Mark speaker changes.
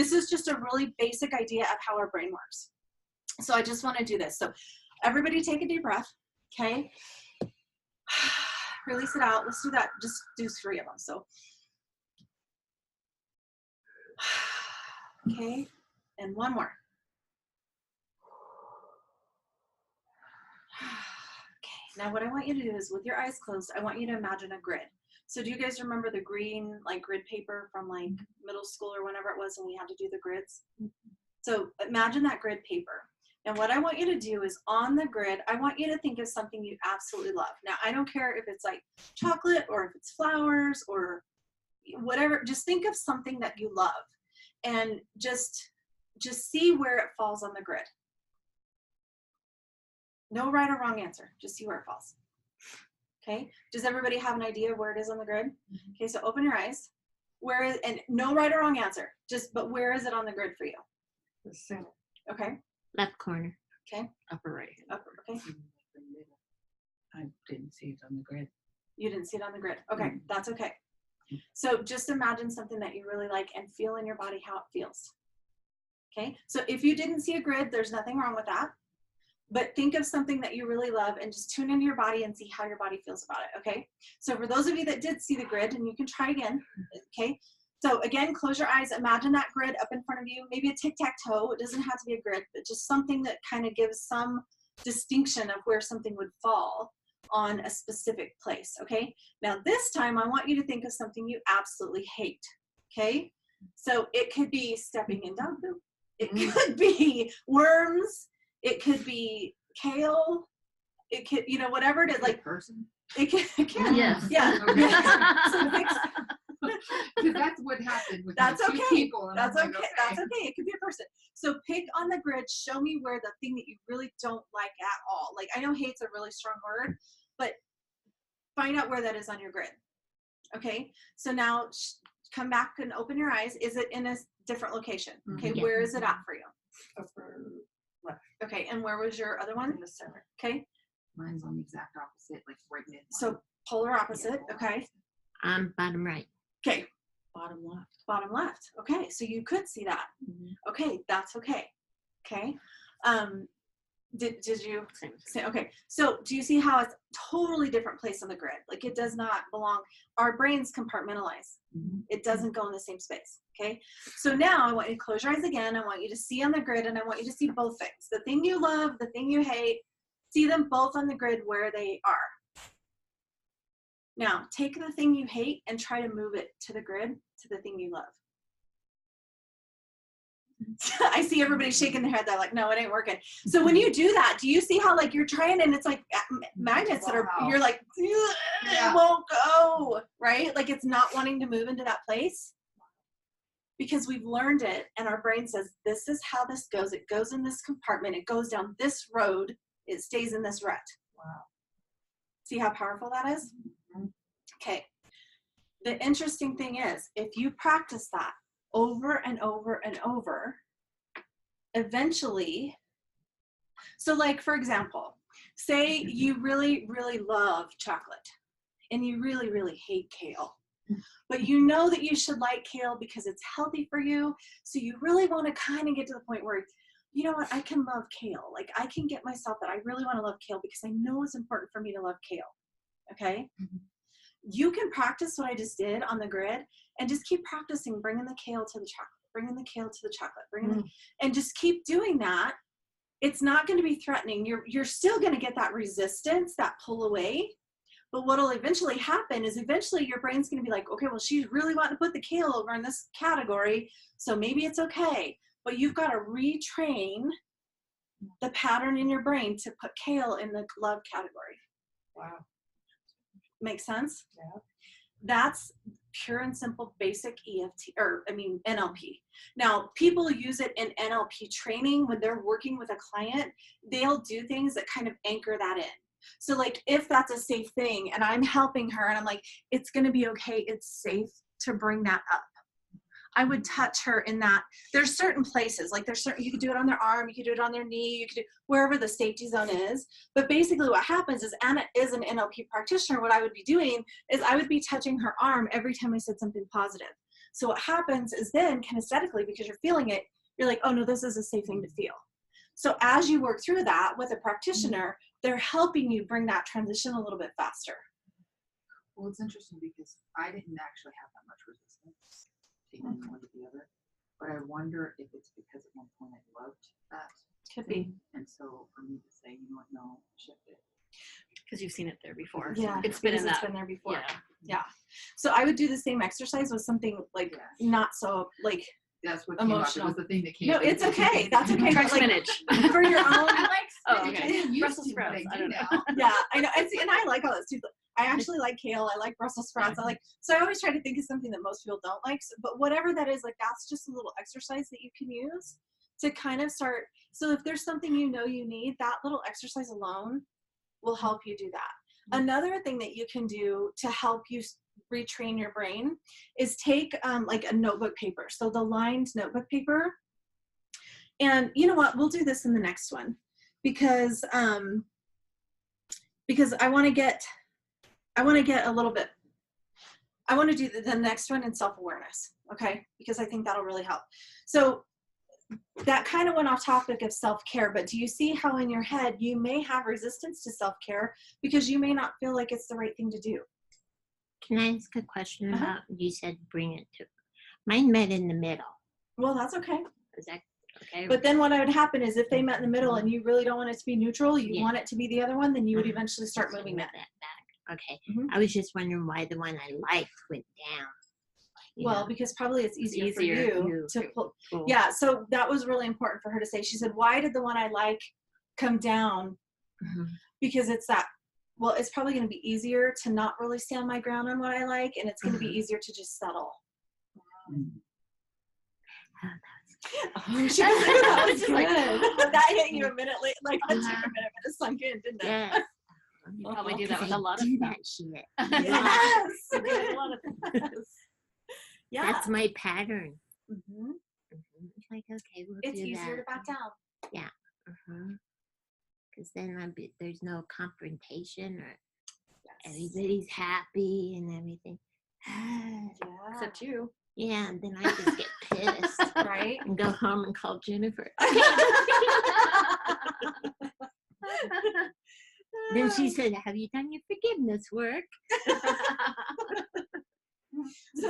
Speaker 1: This is just a really basic idea of how our brain works. So I just want to do this. So everybody take a deep breath, okay? Release it out. Let's do that. Just do 3 of them. So, okay, and 1 more. Okay, now what I want you to do is with your eyes closed, I want you to imagine a grid. So do you guys remember the green like grid paper from like middle school or whenever it was when we had to do the grids? So imagine that grid paper. And what I want you to do is on the grid, I want you to think of something you absolutely love. Now, I don't care if it's like chocolate or if it's flowers or whatever, just think of something that you love and just see where it falls on the grid. No right or wrong answer, just see where it falls. Okay, does everybody have an idea where it is on the grid? Okay, so open your eyes. Where is, and no right or wrong answer, but where is it on the grid for you?
Speaker 2: The center.
Speaker 1: Okay.
Speaker 3: Left corner.
Speaker 1: Okay.
Speaker 2: Upper right.
Speaker 1: Upper, okay.
Speaker 2: I didn't see it on the grid.
Speaker 1: You didn't see it on the grid. Okay, that's okay. So just imagine something that you really like and feel in your body how it feels. Okay, so if you didn't see a grid, there's nothing wrong with that. But think of something that you really love and just tune into your body and see how your body feels about it, okay? So for those of you that did see the grid, and you can try again, okay? So again, close your eyes, imagine that grid up in front of you, maybe a tic-tac-toe. It doesn't have to be a grid, but just something that kind of gives some distinction of where something would fall on a specific place, okay? Now this time, I want you to think of something you absolutely hate, okay? So it could be stepping in dog poop. It could be worms. It could be kale. It could, you know, whatever it is, like
Speaker 2: person.
Speaker 1: It can.
Speaker 3: Yes.
Speaker 1: Yeah. So
Speaker 2: Because that's what happened with
Speaker 1: that's
Speaker 2: two
Speaker 1: okay.
Speaker 2: people. And
Speaker 1: That's
Speaker 2: I'm
Speaker 1: okay.
Speaker 2: like,
Speaker 1: That's okay. It could be a person. So pick on the grid. Show me where the thing that you really don't like at all. Like I know hate's a really strong word, but find out where that is on your grid. Okay. So now come back and open your eyes. Is it in a different location? Okay.
Speaker 3: Yeah.
Speaker 1: Where is it at for you?
Speaker 2: upper left.
Speaker 1: Okay. And where was your other one?
Speaker 2: In the center.
Speaker 1: Okay.
Speaker 2: Mine's on the exact opposite, like right mid.
Speaker 1: So polar opposite.
Speaker 2: Yeah.
Speaker 1: Okay.
Speaker 3: Bottom right.
Speaker 1: Okay.
Speaker 2: Bottom left.
Speaker 1: Bottom left. Okay. So you could see that. Okay. That's okay. Okay. Did you say, okay. So do you see how it's totally different place on the grid? Like it does not belong. Our brains compartmentalize. It doesn't go in the same space. Okay. So now I want you to close your eyes again. I want you to see on the grid and I want you to see both things. The thing you love, the thing you hate, see them both on the grid where they are. Now take the thing you hate and try to move it to the grid to the thing you love. I see everybody shaking their head. They're like, no, it ain't working. So when you do that, do you see how like you're trying and it's like magnets that are, you're like, it won't go, right? Like it's not wanting to move into that place because we've learned it and our brain says, this is how this goes. It goes in this compartment. It goes down this road. It stays in this rut.
Speaker 2: Wow.
Speaker 1: See how powerful that is? Okay. The interesting thing is if you practice that over and over and over, eventually, so like for example, say you really, really love chocolate and you really, really hate kale, but you know that you should like kale because it's healthy for you. So you really want to kind of get to the point where, you know what, I can love kale. Like I can get myself that I really want to love kale because I know it's important for me to love kale. Okay. You can practice what I just did on the grid and just keep practicing bringing the kale to the chocolate, bringing the kale to the chocolate, and just keep doing that. It's not going to be threatening. You're still going to get that resistance, that pull away. But what will eventually happen is eventually your brain's going to be like, okay, well, she's really wanting to put the kale over in this category. So maybe it's okay. But you've got to retrain the pattern in your brain to put kale in the love category.
Speaker 2: Wow.
Speaker 1: Makes sense?
Speaker 2: Yeah.
Speaker 1: That's pure and simple basic NLP. Now, people use it in NLP training when they're working with a client. They'll do things that kind of anchor that in. So like if that's a safe thing and I'm helping her and I'm like, it's going to be okay. It's safe to bring that up. I would touch her in that. There's certain places, like there's certain, you could do it on their arm, you could do it on their knee, you could do wherever the safety zone is. But basically what happens is Anna is an NLP practitioner. What I would be doing is I would be touching her arm every time I said something positive. So what happens is then kinesthetically, because you're feeling it, you're like, oh no, this is a safe thing to feel. So as you work through that with a practitioner, they're helping you bring that transition a little bit faster.
Speaker 4: Well, it's interesting because I didn't actually have that much resistance taking one to the other, but I wonder if it's because at one point I loved that.
Speaker 1: Could be.
Speaker 4: And so for me to say, you know what, no, shift it.
Speaker 5: Because you've seen it there before.
Speaker 1: Yeah,
Speaker 5: It's been in
Speaker 1: because
Speaker 5: that.
Speaker 1: it's been there before.
Speaker 5: Yeah.
Speaker 1: Yeah. So I would do the same exercise with something like
Speaker 4: Yes.
Speaker 1: not so like
Speaker 4: That's what came up. It
Speaker 1: Emotional.
Speaker 4: was the thing that came
Speaker 1: no,
Speaker 4: up.
Speaker 1: it's okay. That's okay.
Speaker 5: Try
Speaker 1: But like
Speaker 5: spinach.
Speaker 1: for your own
Speaker 4: I like
Speaker 5: Oh,
Speaker 4: spinach.
Speaker 5: okay.
Speaker 4: I didn't used
Speaker 5: Brussels
Speaker 4: to, but
Speaker 5: sprouts. I
Speaker 4: I
Speaker 5: don't
Speaker 4: do
Speaker 5: know.
Speaker 4: now.
Speaker 1: yeah, I know. And I like all this too. I actually like kale. I like Brussels sprouts. I like, so I always try to think of something that most people don't like. So, but whatever that is, like that's just a little exercise that you can use to kind of start. So if there's something you know you need, that little exercise alone will help you do that. Another thing that you can do to help you retrain your brain is take like a notebook paper. So the lined notebook paper. And you know what? We'll do this in the next one because I want to get a little bit, I want to do the next one in self-awareness, okay? Because I think that'll really help. So that kind of went off topic of self-care, but do you see how in your head you may have resistance to self-care because you may not feel like it's the right thing to do?
Speaker 3: Can I ask a question
Speaker 1: Uh-huh.
Speaker 3: about, you said bring it to, mine met in the middle.
Speaker 1: Well, that's okay.
Speaker 3: Is that okay?
Speaker 1: But then what would happen is if they met in the middle and you really don't want it to be neutral, you
Speaker 3: Yeah.
Speaker 1: want it to be the other one, then you would
Speaker 3: Uh-huh.
Speaker 1: eventually start
Speaker 3: So
Speaker 1: moving
Speaker 3: move
Speaker 1: that.
Speaker 3: back. Okay.
Speaker 1: Mhm.
Speaker 3: I was just wondering why the one I liked went down. you
Speaker 1: Well,
Speaker 3: know?
Speaker 1: because probably it's easier for
Speaker 5: easier
Speaker 1: you to pull.
Speaker 3: Cool.
Speaker 1: Yeah, so that was really important for her to say. She said, why did the one I like come down?
Speaker 3: Mhm.
Speaker 1: Because it's that, well, it's probably going to be easier to not really stand my ground on what I like, and it's going to be easier to just settle. Oh, she was that was good. That hit you a minute late, like it took a minute, but it sunk in, didn't it?
Speaker 3: Yes.
Speaker 5: You probably do that
Speaker 3: Because
Speaker 5: with
Speaker 3: I
Speaker 5: a lot of
Speaker 3: do
Speaker 5: stuff.
Speaker 3: that shit.
Speaker 1: Yes.
Speaker 5: You do it with a lot of things.
Speaker 1: Yeah.
Speaker 3: That's my pattern.
Speaker 1: Mhm.
Speaker 3: It's like, okay, we'll
Speaker 1: It's
Speaker 3: do
Speaker 1: easier to
Speaker 3: that.
Speaker 1: back down.
Speaker 3: Because then there's no confrontation or
Speaker 1: Yes.
Speaker 3: everybody's happy and everything.
Speaker 1: Yeah.
Speaker 5: Except you.
Speaker 3: Yeah, and then I just get pissed
Speaker 1: Right?
Speaker 3: and go home and call Jennifer. Then she said, have you done your forgiveness work?
Speaker 1: So